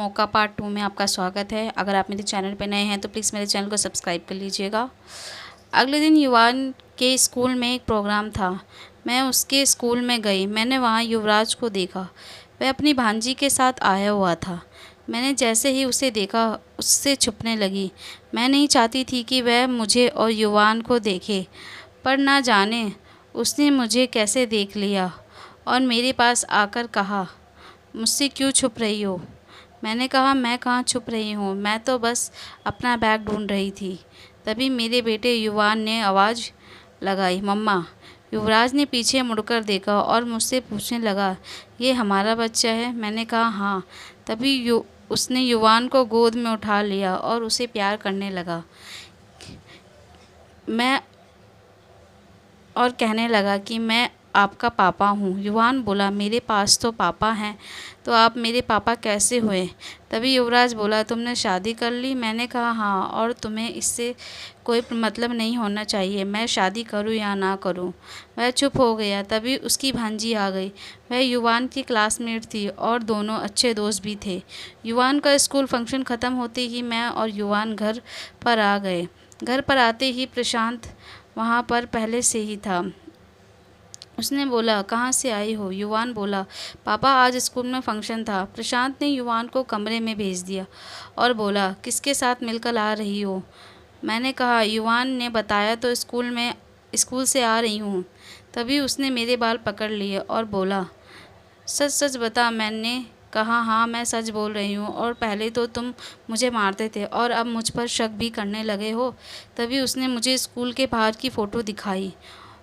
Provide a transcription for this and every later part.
मौका पार्ट 2 में आपका स्वागत है। अगर आप मेरे चैनल पर नए हैं तो प्लीज़ मेरे चैनल को सब्सक्राइब कर लीजिएगा। अगले दिन युवान के स्कूल में एक प्रोग्राम था। मैं उसके स्कूल में गई। मैंने वहाँ युवराज को देखा। वह अपनी भांजी के साथ आया हुआ था। मैंने जैसे ही उसे देखा उससे छुपने लगी। मैं नहीं चाहती थी कि वह मुझे और युवान को देखे, पर ना जाने उसने मुझे कैसे देख लिया और मेरे पास आकर कहा, मुझसे क्यों छुप रही हो? मैंने कहा, मैं कहाँ छुप रही हूँ, मैं तो बस अपना बैग ढूंढ रही थी। तभी मेरे बेटे युवान ने आवाज़ लगाई, मम्मा। युवराज ने पीछे मुड़कर देखा और मुझसे पूछने लगा, ये हमारा बच्चा है? मैंने कहा, हाँ। तभी उसने युवान को गोद में उठा लिया और उसे प्यार करने लगा। मैं और कहने लगा कि मैं आपका पापा हूँ। युवान बोला, मेरे पास तो पापा हैं, तो आप मेरे पापा कैसे हुए? तभी युवराज बोला, तुमने शादी कर ली? मैंने कहा, हाँ, और तुम्हें इससे कोई मतलब नहीं होना चाहिए, मैं शादी करूँ या ना करूँ। वह चुप हो गया। तभी उसकी भांजी आ गई। वह युवान की क्लासमेट थी और दोनों अच्छे दोस्त भी थे। युवान का स्कूल फंक्शन ख़त्म होते ही मैं और युवान घर पर आ गए। घर पर आते ही प्रशांत वहाँ पर पहले से ही था। उसने बोला, कहाँ से आई हो? युवान बोला, पापा, आज स्कूल में फंक्शन था। प्रशांत ने युवान को कमरे में भेज दिया और बोला, किसके साथ मिलकर आ रही हो? मैंने कहा, युवान ने बताया तो स्कूल से आ रही हूँ। तभी उसने मेरे बाल पकड़ लिए और बोला, सच सच बता। मैंने कहा, हाँ, मैं सच बोल रही हूँ, और पहले तो तुम मुझे मारते थे और अब मुझ पर शक भी करने लगे हो। तभी उसने मुझे स्कूल के बाहर की फ़ोटो दिखाई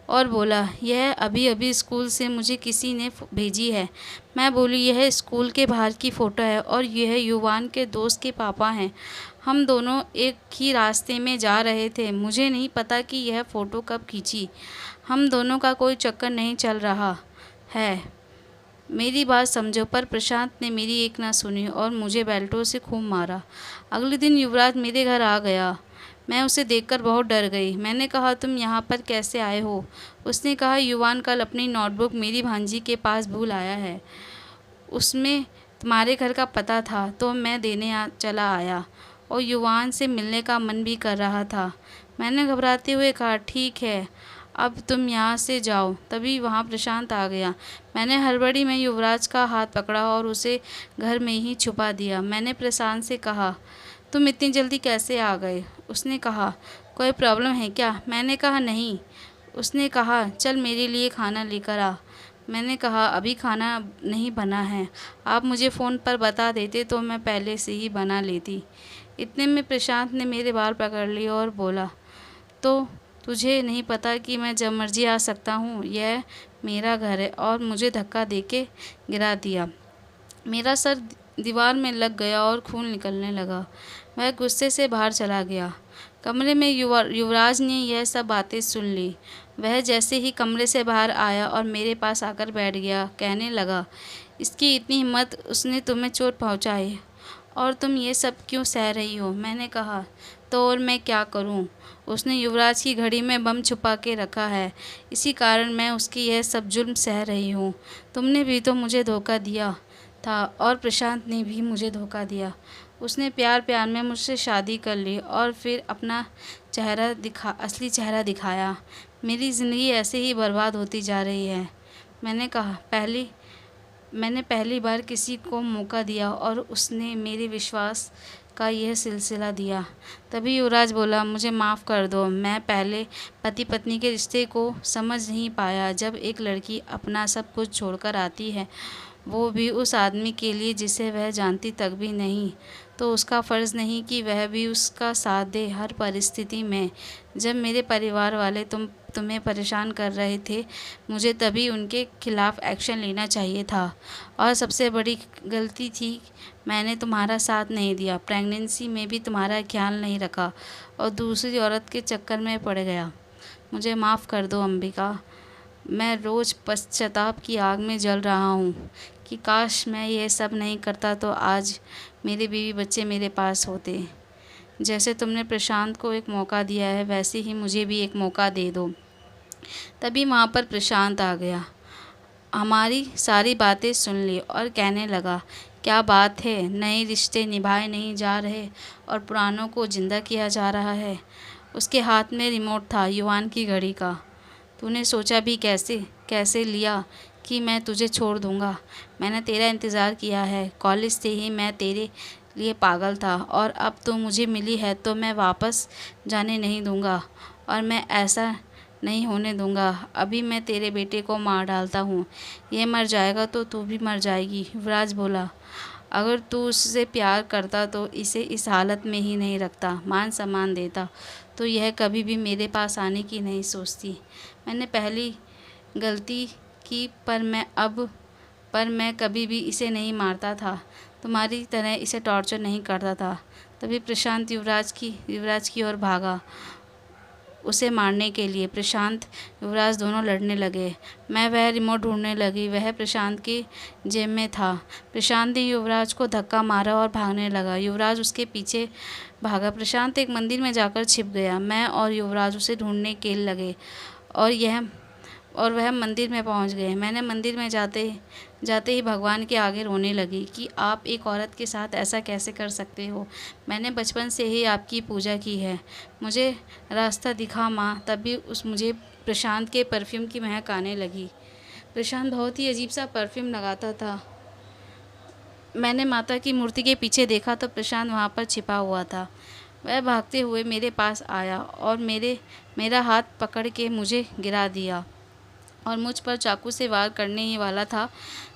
और बोला, यह अभी अभी स्कूल से मुझे किसी ने भेजी है। मैं बोली, यह स्कूल के बाहर की फ़ोटो है और यह युवान के दोस्त के पापा हैं। हम दोनों एक ही रास्ते में जा रहे थे। मुझे नहीं पता कि यह फ़ोटो कब खींची। हम दोनों का कोई चक्कर नहीं चल रहा है। मेरी बात समझो। पर प्रशांत ने मेरी एक ना सुनी और मुझे बेल्टों से खूब मारा। अगले दिन युवराज मेरे घर आ गया। मैं उसे देखकर बहुत डर गई। मैंने कहा, तुम यहाँ पर कैसे आए हो? उसने कहा, युवान कल अपनी नोटबुक मेरी भांजी के पास भूल आया है। उसमें तुम्हारे घर का पता था, तो मैं देने चला आया और युवान से मिलने का मन भी कर रहा था। मैंने घबराते हुए कहा, ठीक है, अब तुम यहाँ से जाओ। तभी वहाँ प्रशांत आ गया। मैंने हड़बड़ी में युवराज का हाथ पकड़ा और उसे घर में ही छुपा दिया। मैंने प्रशांत से कहा, तुम इतनी जल्दी कैसे आ गए? उसने कहा, कोई प्रॉब्लम है क्या? मैंने कहा, नहीं। उसने कहा, चल मेरे लिए खाना लेकर आ। मैंने कहा, अभी खाना नहीं बना है। आप मुझे फ़ोन पर बता देते तो मैं पहले से ही बना लेती। इतने में प्रशांत ने मेरे बाल पकड़ लिए और बोला, तो तुझे नहीं पता कि मैं जब मर्जी आ सकता हूँ? यह मेरा घर है। और मुझे धक्का देके गिरा दिया। मेरा सर दीवार में लग गया और खून निकलने लगा। वह गुस्से से बाहर चला गया। कमरे में युवराज ने यह सब बातें सुन ली। वह जैसे ही कमरे से बाहर आया और मेरे पास आकर बैठ गया, कहने लगा, इसकी इतनी हिम्मत, उसने तुम्हें चोट पहुंचाई और तुम ये सब क्यों सह रही हो? मैंने कहा, तो और मैं क्या करूं? उसने युवराज की घड़ी में बम छुपा के रखा है, इसी कारण मैं उसकी यह सब जुल्म सह रही हूँ। तुमने भी तो मुझे धोखा दिया था और प्रशांत ने भी मुझे धोखा दिया। उसने प्यार प्यार में मुझसे शादी कर ली और फिर अपना असली चेहरा दिखाया। मेरी ज़िंदगी ऐसे ही बर्बाद होती जा रही है। मैंने कहा, मैंने पहली बार किसी को मौका दिया और उसने मेरे विश्वास का यह सिलसिला दिया। तभी युवराज बोला, मुझे माफ़ कर दो। मैं पहले पति पत्नी के रिश्ते को समझ नहीं पाया। जब एक लड़की अपना सब कुछ छोड़कर आती है, वो भी उस आदमी के लिए जिसे वह जानती तक भी नहीं, तो उसका फ़र्ज़ नहीं कि वह भी उसका साथ दे हर परिस्थिति में। जब मेरे परिवार वाले तुम्हें परेशान कर रहे थे, मुझे तभी उनके खिलाफ़ एक्शन लेना चाहिए था। और सबसे बड़ी गलती थी, मैंने तुम्हारा साथ नहीं दिया। प्रेगनेंसी में भी तुम्हारा ख्याल नहीं रखा और दूसरी औरत के चक्कर में पड़ गया। मुझे माफ़ कर दो अंबिका। मैं रोज़ पश्चाताप की आग में जल रहा हूँ कि काश मैं ये सब नहीं करता तो आज मेरे बीवी बच्चे मेरे पास होते। जैसे तुमने प्रशांत को एक मौका दिया है, वैसे ही मुझे भी एक मौका दे दो। तभी वहाँ पर प्रशांत आ गया। हमारी सारी बातें सुन ली और कहने लगा क्या बात है, नए रिश्ते निभाए नहीं जा रहे और पुरानों को जिंदा किया जा रहा है। उसके हाथ में रिमोट था युवान की घड़ी का। तूने सोचा भी कैसे कैसे लिया कि मैं तुझे छोड़ दूंगा। मैंने तेरा इंतज़ार किया है, कॉलेज से ही मैं तेरे लिए पागल था और अब तू मुझे मिली है तो मैं वापस जाने नहीं दूंगा और मैं ऐसा नहीं होने दूंगा। अभी मैं तेरे बेटे को मार डालता हूँ, ये मर जाएगा तो तू भी मर जाएगी। युवराज बोला, अगर तू उससे प्यार करता तो इसे इस हालत में ही नहीं रखता, मान सम्मान देता तो यह कभी भी मेरे पास आने की नहीं सोचती। मैंने पहली गलती की पर मैं कभी भी इसे नहीं मारता था, तुम्हारी तरह इसे टॉर्चर नहीं करता था। तभी प्रशांत युवराज की ओर भागा उसे मारने के लिए। प्रशांत युवराज दोनों लड़ने लगे। मैं वह रिमोट ढूंढने लगी, वह प्रशांत की जेब में था। प्रशांत ने युवराज को धक्का मारा और भागने लगा। युवराज उसके पीछे भागा। प्रशांत एक मंदिर में जाकर छिप गया। मैं और युवराज उसे ढूंढने के लगे और वह मंदिर में पहुंच गए। मैंने मंदिर में जाते ही भगवान के आगे रोने लगी कि आप एक औरत के साथ ऐसा कैसे कर सकते हो। मैंने बचपन से ही आपकी पूजा की है, मुझे रास्ता दिखा माँ। तभी मुझे प्रशांत के परफ्यूम की महक आने लगी। प्रशांत बहुत ही अजीब सा परफ्यूम लगाता था। मैंने माता की मूर्ति के पीछे देखा तो प्रशांत वहाँ पर छिपा हुआ था। वह भागते हुए मेरे पास आया और मेरा हाथ पकड़ के मुझे गिरा दिया और मुझ पर चाकू से वार करने ही वाला था।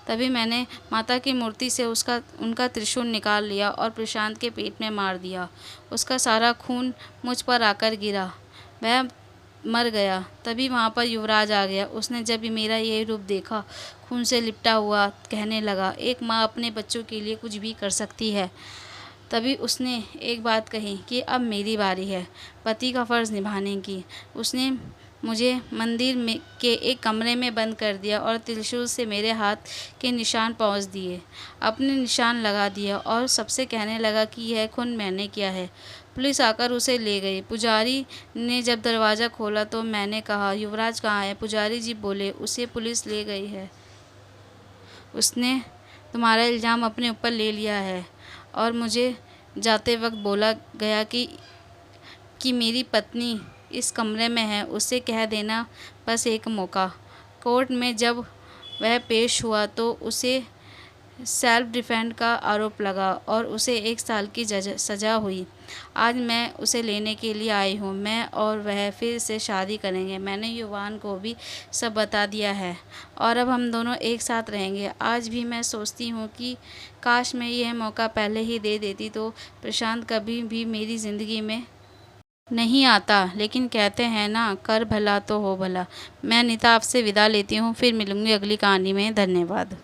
तभी मैंने माता की मूर्ति से उनका त्रिशूल निकाल लिया और प्रशांत के पेट में मार दिया। उसका सारा खून मुझ पर आकर गिरा, वह मर गया। तभी वहाँ पर युवराज आ गया। उसने जब मेरा ये रूप देखा, खून से लिपटा हुआ, कहने लगा, एक माँ अपने बच्चों के लिए कुछ भी कर सकती है। तभी उसने एक बात कही कि अब मेरी बारी है पति का फ़र्ज़ निभाने की। उसने मुझे मंदिर में के एक कमरे में बंद कर दिया और त्रिशूल से मेरे हाथ के निशान पहुँच दिए, अपने निशान लगा दिया और सबसे कहने लगा कि यह खून मैंने किया है। पुलिस आकर उसे ले गई। पुजारी ने जब दरवाज़ा खोला तो मैंने कहा, युवराज कहाँ है? पुजारी जी बोले, उसे पुलिस ले गई है, उसने तुम्हारा इल्ज़ाम अपने ऊपर ले लिया है। और मुझे जाते वक्त बोला गया कि मेरी पत्नी इस कमरे में है, उससे कह देना बस एक मौका। कोर्ट में जब वह पेश हुआ तो उसे सेल्फ डिफेंस का आरोप लगा और उसे 1 साल की सज़ा हुई। आज मैं उसे लेने के लिए आई हूँ। मैं और वह फिर से शादी करेंगे। मैंने युवान को भी सब बता दिया है और अब हम दोनों एक साथ रहेंगे। आज भी मैं सोचती हूँ कि काश मैं यह मौका पहले ही दे देती तो प्रशांत कभी भी मेरी ज़िंदगी में नहीं आता। लेकिन कहते हैं ना, कर भला तो हो भला। मैं अनीता आपसे विदा लेती हूँ, फिर मिलूँगी अगली कहानी में। धन्यवाद।